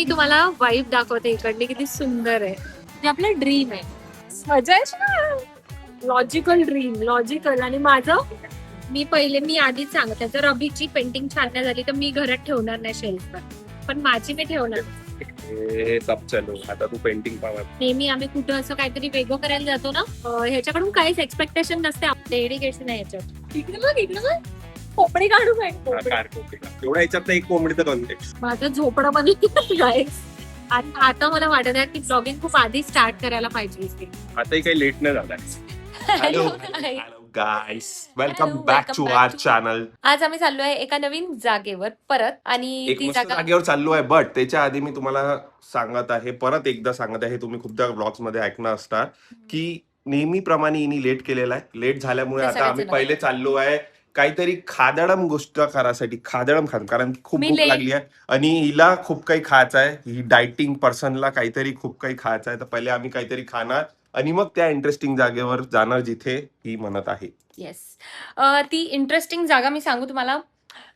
मी तुम्हाला वाईब दाखवते इकडली, किती सुंदर आहे. ते आपलं ड्रीम आहे. मजा आहे. Logical dream, logical. आणि माझं, मी आधीच सांगते, जर अभिची पेंटिंग छान नाही झाली तर मी घरात ठेवणार नाही शेल्फवर, पण माझी मी ठेवणार. सब चलो, आता तू पेंटिंग पाहा. नेहमी आम्ही कुठं असं काहीतरी वेगळं करायला जातो ना, ह्याच्याकडून काहीच एक्सपेक्टेशन नसते, डेडिकेशन आहे ह्याच्यात. इकडे बघ कोपडी काढू काय? एवढ्या ह्याच्यात एक कोंबडीचं कॉन्टेक्स्ट. माझं झोपडं पण गाईस. आता मला वाटत आहे की ब्लॉगिंग खूप आधी स्टार्ट करायला पाहिजे. आताही काही लेट नाही झालाय. Hello guys, welcome back to our channel. आज आम्ही चाललोय एका नवीन जागेवर परत, आणि एक ती मस्त जागा जागेवर चाललो आहे. बट त्याच्या आधी मी तुम्हाला परत एकदा सांगत आहे, तुम्ही खूपदा ब्लॉग्स मध्ये ऐकणार असता की नेहमीप्रमाणे हिने लेट केलेला आहे. लेट झाल्यामुळे ते आता आम्ही सगळेच पहिले चाललो आहे काहीतरी खादळम गोष्ट करायसाठी, खादळम कारण की खूप मी भूक late- लागली आहे आणि हिला खूप काही खायचं आहे. ही डायटिंग पर्सनला काहीतरी खूप काही खायचं आहे, तर पहिले आम्ही काहीतरी खाणार आणि मग त्या इंटरेस्टिंग जागेवर जाणार जिथे ही म्हणत आहे. येस, ती इंटरेस्टिंग जागा मी सांगू तुम्हाला.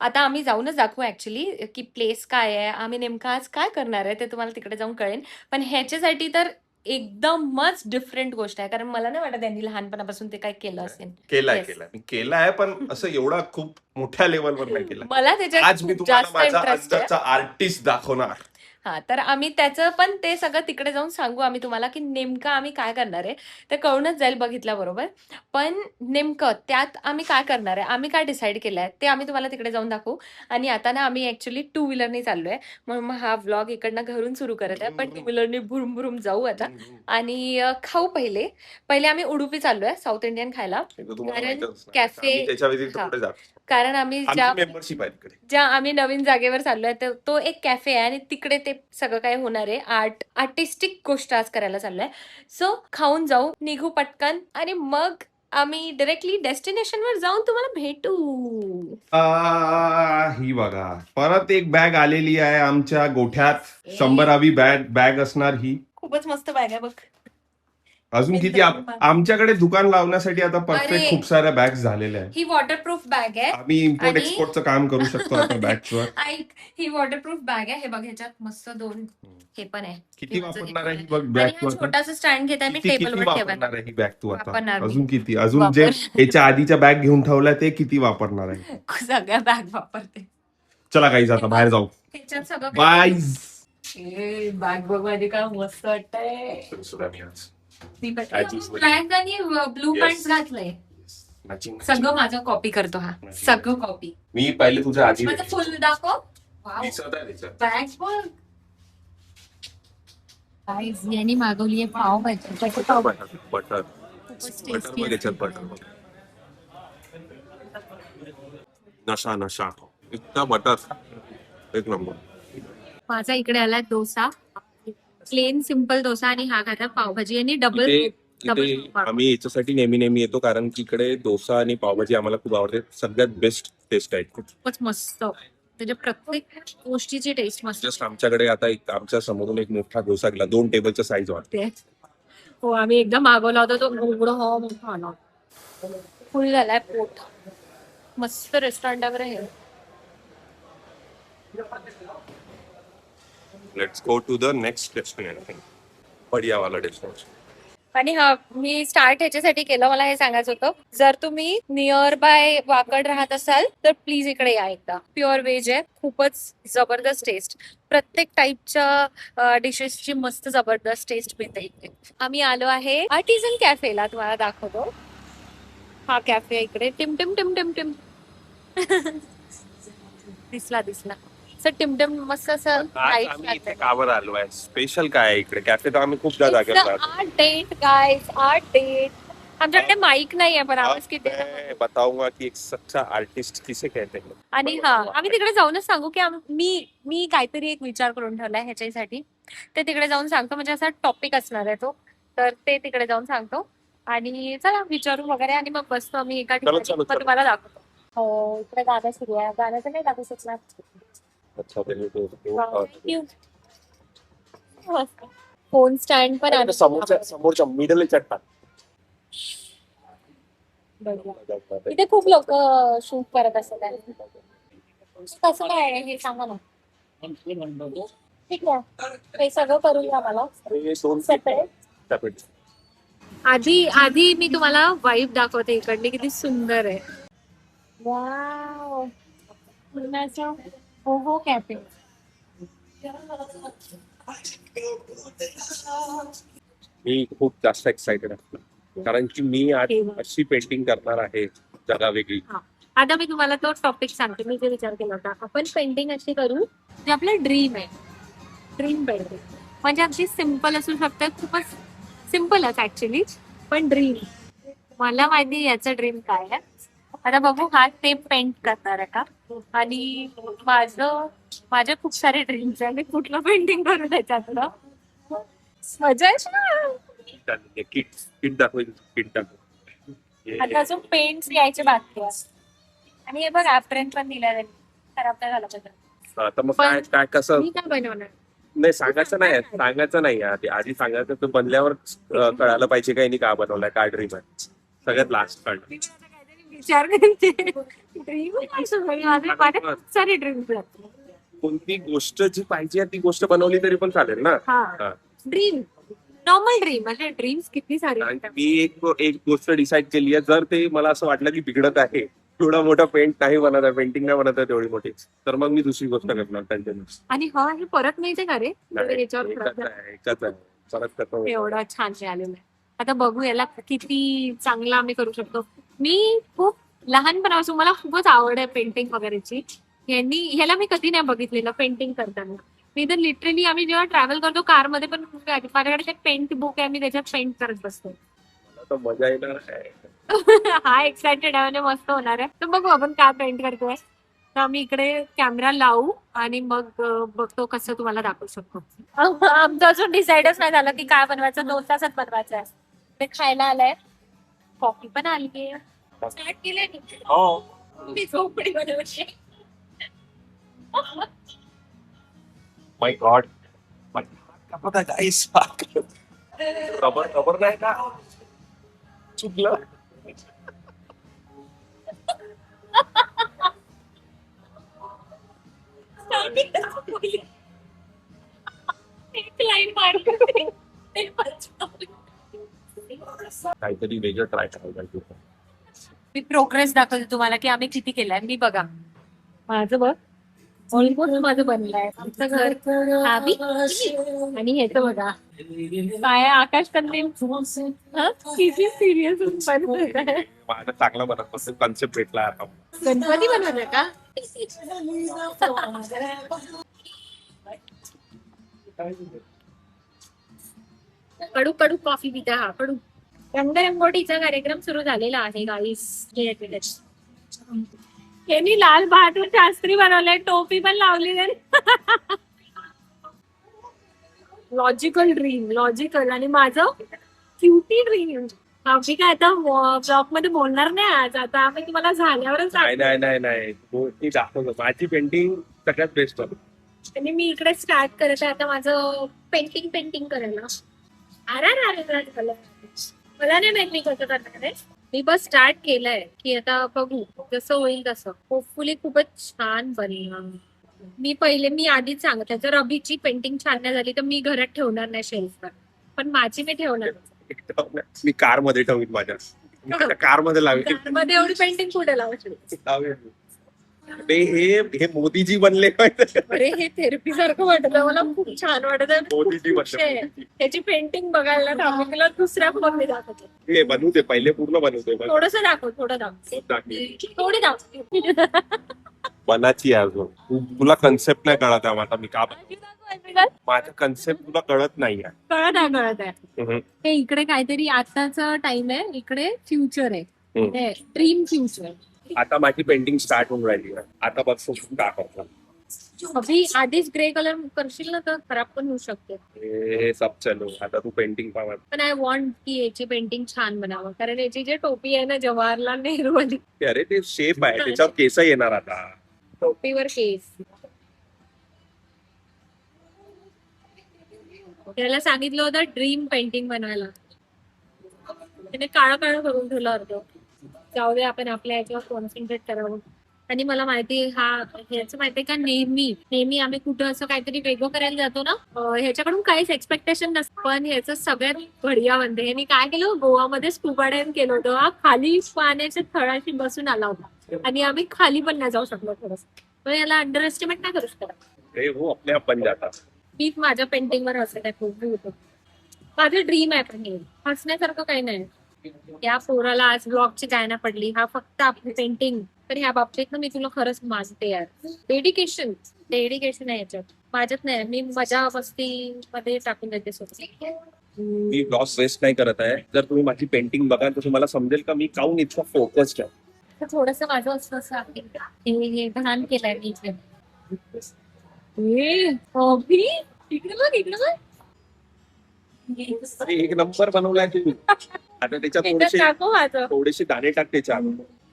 आता आम्ही जाऊनच दाखवू ऍक्च्युली की प्लेस काय आहे, आम्ही नेमकं आज काय करणार आहे ते तुम्हाला तिकडे जाऊन कळेल. पण ह्याच्यासाठी तर एकदमच डिफरंट गोष्ट आहे, कारण मला नाही वाटत त्यांनी लहानपणापासून ते काय केलं असेल. केलाय Yes. केलाय मी केलाय, पण असं एवढा खूप मोठ्या लेवलवर नाही केला. मला त्याच्यात आज मी खूप तुम्हाला जास्त माझा इंटरेस्ट आहे. अंदाजचा आर्टिस्ट दाखवणार. हा, तर आम्ही त्याचं पण ते सगळं तिकडे जाऊन सांगू आम्ही तुम्हाला की नेमकं आम्ही काय करणार आहे, ते कळूनच जाईल बघितल्याबरोबर. पण नेमकं त्यात आम्ही काय करणार आहे, आम्ही काय डिसाईड केलं आहे, ते आम्ही तुम्हाला तिकडे जाऊन दाखवू. आणि आता ना आम्ही ऍक्च्युली 2 व्हीलरनी चाललोय, म्हणून मग हा व्लॉग इकडनं घरून सुरू करत आहे. पण 2 व्हीलरनी भुरुम भुरुम जाऊ आता. आणि खाऊ पहिले पहिले आम्ही उडुपी चाललोय साऊथ इंडियन खायला. हे तर तुम्हाला कारण माहीतच नाही. कॅफे- आम्ही त्याच्या व्यतिरिक्त हा. कुठे जातो? कारण आम्ही आमची मेंबरशिप आहे तिकडे. ज्या आम्ही नवीन जागेवर चाललोय तो एक कॅफे आहे, आणि तिकडे ते सगळं काय होणार आहे, आर्टिस्टिक गोष्ट आज करायला चाललोय. सो खाऊन जाऊ, निघू पटकन, आणि मग आम्ही डायरेक्टली डेस्टिनेशन वर जाऊन तुम्हाला भेटू. ही बघा, परत एक बॅग आलेली आहे आमच्या गोठ्यात. 100वी बॅग असणार ही. खूपच मस्त बॅग आहे बघ. अजून किती आमच्याकडे दुकान लावण्यासाठी आता परफेक्ट अरे, खूप साऱ्या बॅग्स झालेल्या आहेत. ही वॉटरप्रूफ बॅग आहे. आम्ही इम्पोर्ट आणि- एक्सपोर्टचं काम करू शकतो आता बॅग्सवर. ऐक, ही वॉटरप्रूफ बॅग आहे. हे बघ, ह्याच्यात मस्त 2 हे पण आहे. किती वापरणार आहे ही बघ आणि बॅग हा तू आता? छोटासा स्टँड घेत आहे मी किती टेबलवर वापरणार ठेवायला. आहे ही बॅग तू आता? वापरणार मी. अजून किती? अजून जे याच्या आधीच्या बॅग घेऊन ठेवल्या ते किती वापरणार आहे? सगळ्या बॅग वापरते. चला गाईज, आता बाहेर जाऊ. ह्याच्यात सगळं बाईज. बॅग बघ माझी, काय मस्त वाटतंय. ब्लॅक आणि ब्लू पॅन्ट घातलंय. सगळं माझं कॉपी करतो हा. सगळं कॉपी. मी पहिले तुझ्या आधी माझं फुल दाखव. बॅग बघ. यांनी मागवली आहे पाव भाजी. बटर नशा इतका बटर, एक नंबर. माझा इकडे आला डोसा, प्लेन सिंपल डोसा, आणि हा खाता पावभाजी आणि डबल. इथे आम्ही याच्यासाठी नेहमी येतो, कारण की इकडे डोसा आणि पावभाजी आम्हाला खूप आवडते. सगळ्यात बेस्ट टेस्ट आहे. खूपच मस्त, त्याच्या प्रत्येक गोष्टीची टेस्ट मस्त. जस्ट आमच्याकडे आता आमच्या समोरून एक मोठा डोसा गेला, 2 टेबलच्या साईज वाटते. हो, आम्ही एकदा मागवला होता तो एवढा मोठा आला, फुल झालाय पोट. मस्त रेस्टॉरंट वगैरे हे. Let's go to the next destination. बढिया वाला डेस्टिनेशन. आणि हा, मी स्टार्ट ह्याच्यासाठी केलं, मला हे सांगायचं होतं, जर तुम्ही नियर बाय वाकड राहत असाल तर प्लीज इकडे या एकदा. प्युअर व्हेज आहे, खूपच जबरदस्त टेस्ट. प्रत्येक टाईपच्या डिशेसची मस्त जबरदस्त टेस्ट मिळते इथे. आम्ही आलो आहे आर्टिझन कॅफेला, तुम्हाला दाखवतो. हा कॅफे इकडे टिम टिम टिम टिम दिसला टिमटम मस्त असं. आज आम्ही इथे कावर आलो आहे? स्पेशल काय आहे इकडे? कॅफे तर आम्ही खूप जागेवर जातो. Art date guys, art date. आमच्याकडे माईक नाहीये, पण आवाज किती. मैं बताऊंगा की एक सच्चा आर्टिस्ट किसे कहते हैं. आणि हा, आम्ही तिकडे जाऊनच सांगू की मी काहीतरी एक विचार करून ठेवलाय ह्याच्यासाठी. ते तिकडे जाऊन सांगतो, म्हणजे असा टॉपिक असणार आहे तो, तर ते तिकडे जाऊन सांगतो. आणि चला विचारू वगैरे, आणि मग बसतो आम्ही एका ठिकाणी, मग तुम्हाला दाखवतो. हो, इकडे गाणं सुरू आहे. गाण्याचं नाही दाखवू शकणार. अच्छा, फोन स्टँड पण आहे समोरच्या मिडल चट्टा. इथे खूप लोक शूट करत असतात. कसं काय आहे हे सांगा ना. ठीक आहे, हे सगळं करूया मला हे दोन सेपरेट. separate. आधी आधी मी तुम्हाला वाईब दाखवते इकडली, किती सुंदर आहे. वाव, पुण्याचं ओहो कॅफे. मी खूप जास्त एक्साइटेड आहे कारण की मी आज अशी पेंटिंग करणार आहे जगा वेगळी. हा, आता मी तुम्हाला तो टॉपिक सांगते. मी जे विचार केला होता, आपण पेंटिंग अशी करू जे आपलं ड्रीम आहे. ड्रीम पेंटिंग म्हणजे अगदी सिम्पल असू शकतं, खूपच सिम्पलच ऍक्च्युली, पण ड्रीम. मला माहिती याचं ड्रीम काय आहे. आता बघू हा ते पेंट करणार आहे का, आणि माझे खूप सारे ड्रीम्स आहे. मी कुठलं पेंटिंग करू त्याच्यातलं, मजा आहे ना. किट किट दाखवेल, किट दाखव. आता अजून पेंट्स घ्यायचे बाकी आहे. आणि हे बघ ऍप्रेन पण दिलाय त्यांनी, खराब नाही झाला पाहिजे. तर मग काय काय कसं मी काय बनवणार. नाही सांगायचं नाही आधी सांगायचं, तर बनल्यावर कळायला पाहिजे काय नाही, का बनवलाय, काय ड्रीम आहे, सगळ्यात लास्ट कळलं. विचार करते ड्रीम माझे खूप सारे ड्रीम्स आहेत. कोणती गोष्ट जी पाहिजे ती गोष्ट बनवली तरी पण चालेल ना. हा, ड्रीम, नॉर्मल ड्रीम, म्हणजे ड्रीम्स किती सारे आणि आहेत. मी एक गोष्ट डिसाईड केली आहे, जर ते मला असं वाटलं की बिघडत आहे, थोडा मोठा पेंट नाही बनत आहे, पेंटिंग नाही बनत आहे तेवढी मोठी, तर मग मी दुसरी गोष्ट करणार कंटिन्यूस. आणि हा हे परत मिळते का रे याच्यावर एकच आहे परत करतो. एवढं छान मिळालेलं आहे. आता बघू याला किती चांगला आम्ही करू शकतो. मी खूप लहानपणापासून मला खूपच आवड आहे पेंटिंग वगैरेची. ह्याला मी कधी नाही बघितलेलं पेंटिंग करताना. मी तर लिटरली आम्ही जेव्हा ट्रॅव्हल करतो कारमध्ये पण माझ्याकडे ते पेंट बुक आहे, मी त्याच्यात पेंट करत बसतो. मला तर मजा येणार आहे. हा एक्सायटेड आहे, म्हणजे मस्त होणार आहे. तर बघू आपण काय पेंट करतोय. तर आम्ही इकडे कॅमेरा लावू आणि मग बघतो कसं तुम्हाला दाखवू शकतो. आमचं अजून डिसाईडच नाही झालं की काय बनवायचं. 2 तासात बनवायचं आहे. ते खायला आलंय, कॉफी पण आली आहे. स्टार्ट केलंय मी झोपडी बनवते. माय गॉड, पता गाइस खबर नाही का चुकलं. एक लाईन मारते. काहीतरी वेगळं ट्राय करायला पाहिजे. मी प्रोग्रेस दाखवते तुम्हाला की आम्ही किती केलाय. मी बघा माझं बघ ऑलमोस्ट माझं बनलंय. आमचं घर आम्ही आणि ह्याचं बघा काय आकाश कंदील. किती सिरियस बनवत. माझा चांगला बनत कन्सेप्ट भेटला आता. गणपती बनवलं का. कडू कडू कॉफी पिता. हा कडू. रंगरंगोटीचा कार्यक्रम सुरू झालेला आहे गाईस. यांनी लाल बहादूर शास्त्री बनवलाय, टोपी पण लावली. Logical dream, logical. आणि माझं क्युटी ड्रीम. आम्ही काय आता ब्लॉग मध्ये बोलणार नाही आज. आता आम्ही तुम्हाला झाल्यावरच नाही गोष्टी दाखवतो. माझी पेंटिंग सगळ्यात बेस्ट होती. आणि मी इकडे स्टार्ट करत आहे आता माझं पेंटिंग करायला. कलर मला नाही माहित मी कसं करणार आहे. मी बस स्टार्ट केलंय की आता बघू जसं होईल तसं. होपफुली खूपच छान बनेल. मी आधीच सांगते, जर अभिची पेंटिंग छान नाही झाली तर मी घरात ठेवणार नाही शेल्फवर, पण माझी मी ठेवणार. मी कार मध्ये ठेवीन, माझ्या कार मध्ये लावेल. मध्ये एवढी पेंटिंग कुठे लावायची. हे मोदीजी बनले. अरे हे थेरपी सारखं वाटत मला, खूप छान वाटत. मोदीजी बनले. त्याची पेंटिंग बघायला दाखव. तुला दुसऱ्या फोन मी दाखवते. हे बनवते पहिले, पूर्ण बनवते. थोडस दाखव, थोडं थोडी दाखव. मनाची आहे अजून. तुला कन्सेप्ट नाही कळत आहे आता मी का माझा कन्सेप्ट तुला कळत नाही आहे. कळत आहे. हे इकडे काहीतरी आताचा टाइम आहे, इकडे फ्युचर आहे, ड्रीम फ्युचर. आता माझी पेंटिंग स्टार्ट होऊन राहिली आहे. आता बघ काय करतो. अभि आधीच ग्रे कलर करशील ना तर खराब पण होऊ शकते. हे सब चलो, आता तू पेंटिंग पाहा. पण आय वॉन्ट की याची पेंटिंग छान बनावं, कारण याची जे टोपी आहे ना जवाहरलाल नेहरू वाली. अरे ते शेप आहे, त्याच्यावर केस येणार आता. टोपीवर केस. त्याला सांगितलं होतं ड्रीम पेंटिंग बनवायला, त्याने काळं करून ठेवलं होतं. जाऊ दे, आपण आपल्या याच्यावर कॉन्सन्ट्रेट करावं. आणि मला माहिती ह्याचं माहितीये का, नेहमी नेहमी आम्ही कुठं असं काहीतरी वेगळं करायला जातो ना, ह्याच्याकडून काहीच एक्सपेक्टेशन नसतं, पण ह्याचं सगळ्यात बढिया बनते. ह्यांनी काय केलं, गोवामध्ये स्कुबा डायव्हिंग केलं होतं. हा खाली पाण्याच्या तळाशी बसून आला होता आणि आम्ही खाली पण नाही जाऊ शकलो थोडंसं. तर याला अंडर एस्टिमेट नाही करू शकत. ते हो अपने आप बन जाता. मी माझ्या पेंटिंगवर हसत आहे खूप होतं. माझं ड्रीम आहे, पण हे हसण्यासारखं काही नाही. या पोराला आज ब्लॉगची काय ना पडली, हा फक्त आपली पेंटिंग. तर ह्या बाबतीत ना मी तुला खरंच मानते यार. डेडिकेशन डेडिकेशन आहे याच्यात, माझ्यात नाही. मी मजा मस्ती मध्ये टाकून देते स्वतः. मी लॉस वेस्ट नाही करत आहे. जर तुम्ही माझी पेंटिंग बघाल तर तुम्हाला समजेल का मी काऊन इतका फोकस्ड आहे. तर थोडस माझं असं असं आहे, हे घाण केलंय मी इथे. अभि, इकडे बघ इकडे बघ. अरे एक नंबर बनवलाय तू. आता त्याच्यात त्याच्यात टाकू माझं थोडेसे दाणे टाक त्याच्यात.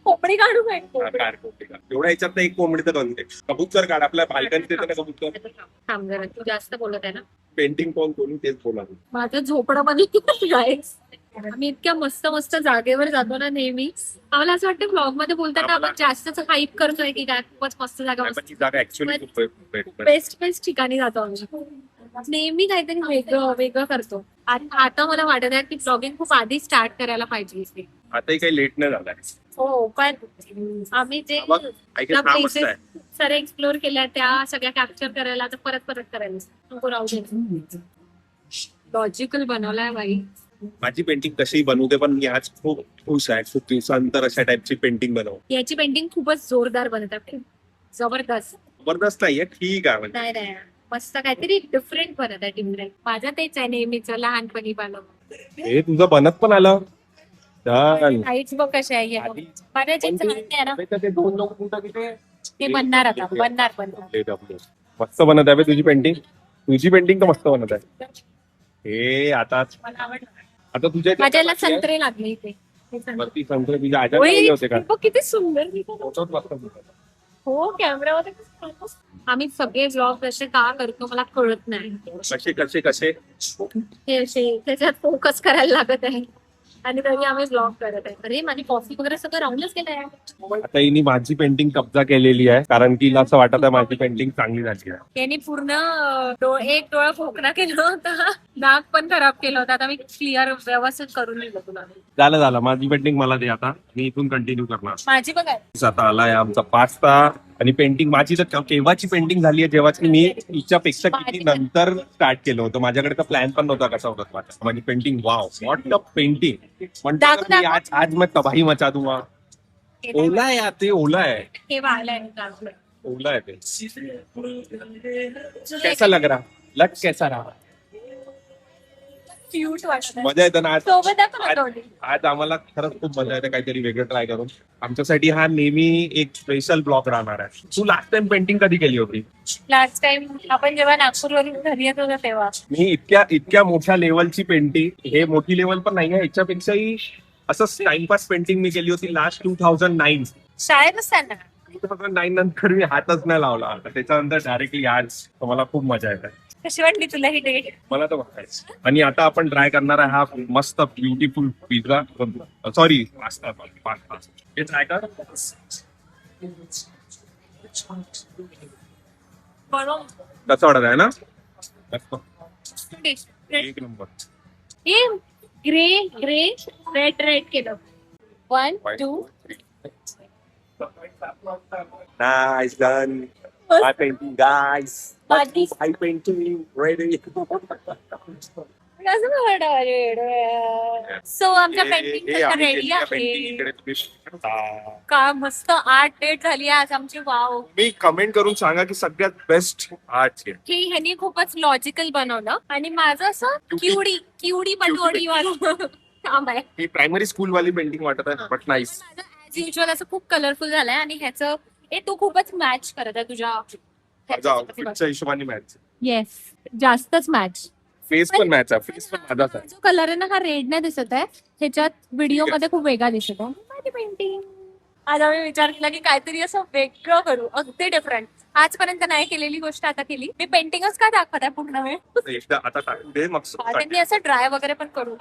खोपडी काढू काय? एवढ्या ह्याच्यात एक कोंबडी तर बनते. कबूतर काढ, आपल्या बाल्कनीत येतं ना कबूतर. थांब जरा, तू जास्त बोलत आहे ना. पेंटिंग कोणी तेच बोला. माझं झोपडं बनवलं गाईस. आम्ही इतक्या मस्त मस्त जागेवर जातो ना नेहमी. आम्हाला असं वाटतं ब्लॉग मध्ये बोलताना आपण जास्तच हाईप करतोय की काय, खूपच मस्त जागा, ही जागा ऍक्च्युअली बेस्ट बेस्ट ठिकाणी जातो आम्ही. नेहमी काहीतरी वेगळं वेगळं करतो. आता मला वाटत आहे की ब्लॉगिंग खूप आधी स्टार्ट करायला पाहिजे. आताही काही लेट नाही झालाय. हो, पण आम्ही जे प्लेसेस सारे एक्सप्लोर केल्या त्या सगळ्या कॅप्चर करायला, तर परत परत करायला नको राहू दे. लॉजिकल बनवलाय बाई. माझी पेंटिंग कशी बनवू दे, पण मी आज खूप खुश आहे. खूप दिवसानंतर अशा टाइपची पेंटिंग बनवू. याची पेंटिंग खूपच जोरदार बनत आहे, खूप जबरदस्त. जबरदस्त नाहीये, ठीक आहे म्हणजे. नाही मस्त काहीतरी डिफरंट बनत आहे. डिफरंट माझं तेच आहे नेहमीच, लहानपणी बनव. हे तुझं बनत पण आलं. लाईट्स बघ कशा आहे. माझ्या जे आहे ना ते दोन लोक ते बनणार आता, बनणार. मस्त बनत आहे तुझी पेंटिंग. तुझी पेंटिंग तर मस्त बनत आहे. हे आता मला आवडलं. आता तुझ्या माझ्याला संत्रे लागले इथे. हे संत्रे. वरती संत्रे तुझ्या आजा लावले होते का? बघ किती सुंदर दिसत. फोटोच मस्त दिसत. हो, कॅमेरामध्ये कसं काढतोस? आम्ही सगळे ब्लॉग असे का करतो मला कळत नाही. कसे हे असे त्याच्यात फोकस करायला लागत आहे आणि तरी आम्ही ब्लॉग करत आहे. अरे माझी कॉफी वगैरे सगळं राहूनच गेलंय. आता हिने माझी पेंटिंग कब्जा केलेली आहे, कारण की असं वाटत आहे माझी पेंटिंग चांगली झाली आहे. त्यांनी पूर्ण एक डोळा खोकला केला होता, नाक पण खराब केलं होतं. आता मी क्लिअर व्यवस्थित करून दिलं तुला. झालं माझी पेंटिंग मला दे आता. मी इथून कंटिन्यू करणार. माझी बघा आता आलाय आमचा पास्ता आणि पेंटिंग. माझी तर केव्हाची पेंटिंग झाली आहे, जेव्हाची मी हिच्यापेक्षा किती नंतर स्टार्ट केलं होतं. माझ्याकडे तर प्लॅन पण नव्हता कसा होता माझी painting. Wow, what a painting. म्हणतो मी आज मैं तबाही मचा दूंगा. ओला आहे ते, ओला आहे. हे वाळलंय. ओला आहे ते. कैसा लग रहा, लग कैसा रहा? क्यूट वाटत. मजा येते ना आज. सोबत आहे. आज आम्हाला खरंच खूप मजा येते काहीतरी वेगळं ट्राय करून. आमच्यासाठी हा नेहमी एक स्पेशल ब्लॉग राहणार आहे. तू लास्ट टाइम पेंटिंग कधी केली होती? लास्ट टाइम आपण जेव्हा नागपूरवरून घरी येत होतो तेव्हा. मी इतक्या मोठ्या लेवलची पेंटिंग, हे मोठी लेवल पण नाही आहे, याच्यापेक्षाही असं टाइमपास पेंटिंग मी केली होती लास्ट 2009. शाळेत असताना. 2009 नंतर मी हातच नाही लावला. त्याच्यानंतर डायरेक्टली आज. मला खूप मजा येते. कशी वाटली तुला ही डेट? मला तर बघायचं. आणि आता आपण ट्राय करणार आहे हा मस्त ब्युटिफुल पिझ्झा, सॉरी पास्ता. हे ट्राय कर. कसं वाटत आहे ना? एक नंबर. हे ग्रे रेड केलं. 1 2 Nice done. My painting, guys. माझी My painting ready. सो आमच्या पेंटिंग रेडी आहे. का मस्त आर्ट डेट झाली आज आमची. वाव. मी कमेंट करून सांगा की सगळ्यात बेस्ट आर्ट की ह्यांनी खूपच लॉजिकल बनवलं आणि माझं असं किवडी पटोडी वाला काम आहे. ही प्रायमरी स्कूल वाली पेंटिंग वाटत आहे, बट नाईस. ऍज युजल असं खूप कलरफुल झालंय आणि ह्याचं तू खूपच मॅच करत आहे तुझ्या आउटफिटच्या हिशोबाने मॅच. येस, जास्तच मॅच. फेस पण मॅच आहे. फेस पण माझाच आहे. जो कलर आहे ना हा रेड नाही दिसत आहे, ह्याच्यात व्हिडिओ मध्ये खूप वेगळा दिसत आहे. माझी पेंटिंग आज आम्ही विचार केला की काहीतरी असं वेगळं करू, अगदी डिफरंट. आजपर्यंत नाही केलेली गोष्ट आता केली. मी पेंटिंगच काय दाखवत आहे पूर्ण वेळ. एकदा आता टाकून दे मग. त्यांनी असं ड्राय वगैरे पण करू.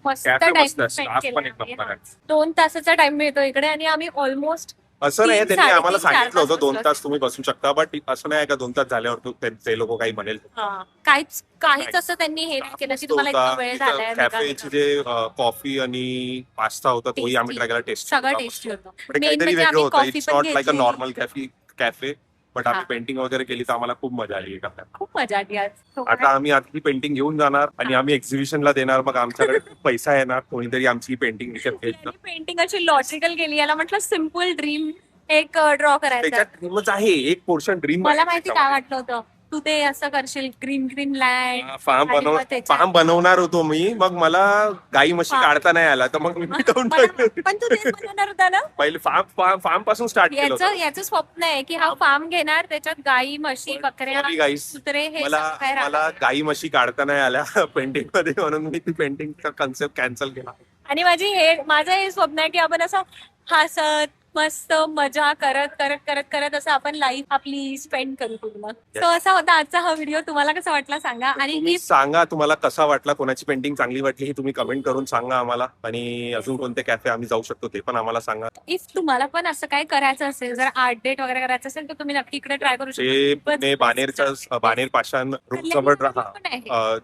मस्त Cafe टाइम मस्त आहे. स्पेंड Staff पण एक केला. नंबर आहे. 2 तासाचा टाइम मिळतो इकडे आणि आम्ही ऑलमोस्ट असं नाही, 3, त्यांनी आम्हाला 3:30, 4 सांगितलं होतं तास 2 बसलो. तास तुम्ही बसू शकता, बट असं नाही का 2 तास झाल्यावर ते लोक काही म्हणेल. काहीच असं त्यांनी हे नाही केलं की तुम्हाला इतका वेळ झालाय कॅफेची जे कॉफी आणि पास्ता होता तोही आम्ही ट्राय केला, टेस्ट सगळं टेस्टी होतं. मेन काहीतरी म्हणजे वेगळं आम्ही होतं. कॉफी इट्स पण नॉट लाईक अ घेतली. नॉर्मल कॅफे बट आम्ही हा. पेंटिंग वगैरे केली तर आम्हाला खूप मजा आली करताना. खूप मजा आली आज. आता आम्ही आधी पेंटिंग घेऊन जाणार आणि हा. आम्ही एक्झिबिशनला देणार, मग आमच्याकडे खूप पैसा येणार, कोणीतरी आमची पेंटिंग विकत घेईल. पेंटिंग अशी लॉजिकल केली. याला म्हटलं सिम्पल ड्रीम एक ड्रॉ करायचा. त्याच्यात ड्रीमच आहे, एक पोर्शन ड्रीम मला माहिती काय वाटलं होतं, तू ते असं करशील ग्रीन ग्रीन लँड. फार्म बनवणार होतो मी, मग मला गाई म्हशी काढता नाही आला तर मग मी काढून टाकलं. पण तू तेच बनवणार होता ना. पहिले फार्म पासून स्टार्ट केलं होतं. याचं स्वप्न आहे की हा फार्म घेणार, त्याच्यात गाई म्हशी बकऱ्या Sorry guys, कुत्रे हे मला सगळं काय राहणार. गाई म्हशी काढता नाही आल्या पेंटिंग मध्ये, म्हणून मी ती पेंटिंगचा कन्सेप्ट कॅन्सल केला. आणि माझं हे स्वप्न आहे की आपण असं हसत मस्त मजा करत करत करत करत असं आपण लाईफ आपली स्पेंड करू पूर्ण. सो असा होता आजचा हा व्हिडिओ. तुम्हाला कसा वाटला सांगा. आणि तुम्ही सांगा तुम्हाला कसा वाटला, कोणाची पेंटिंग चांगली वाटली हे तुम्ही कमेंट करून सांगा आम्हाला, आणि अजून कोणते कॅफे आम्ही जाऊ शकतो ते पण आम्हाला सांगा. इफ तुम्हाला पण असं काय करायचं असेल, जर आर्ट डेट वगैरे करायचं असेल तर तुम्ही नक्की इकडे ट्राय करू जे शकता. पुणे बाणेर पाषाण रोड जवळ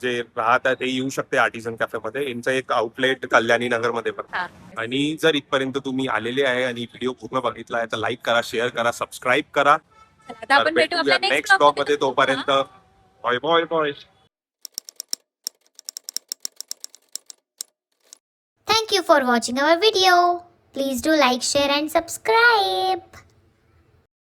जे राहतात ते येऊ शकते आर्टिझन कॅफे मध्ये. यांचं एक आउटलेट कल्याणी नगर मध्ये पण. आणि जर इथपर्यंत तुम्ही आलेले आहे आणि व्हिडिओ पूर्ण बघितला आहे तर लाईक करा, शेअर करा, सबस्क्राईब करा. आपण भेटू आपल्या नेक्स्ट ब्लॉग मध्ये. तोपर्यंत bye bye bye. Thank you for watching our video. Please do like, share and subscribe.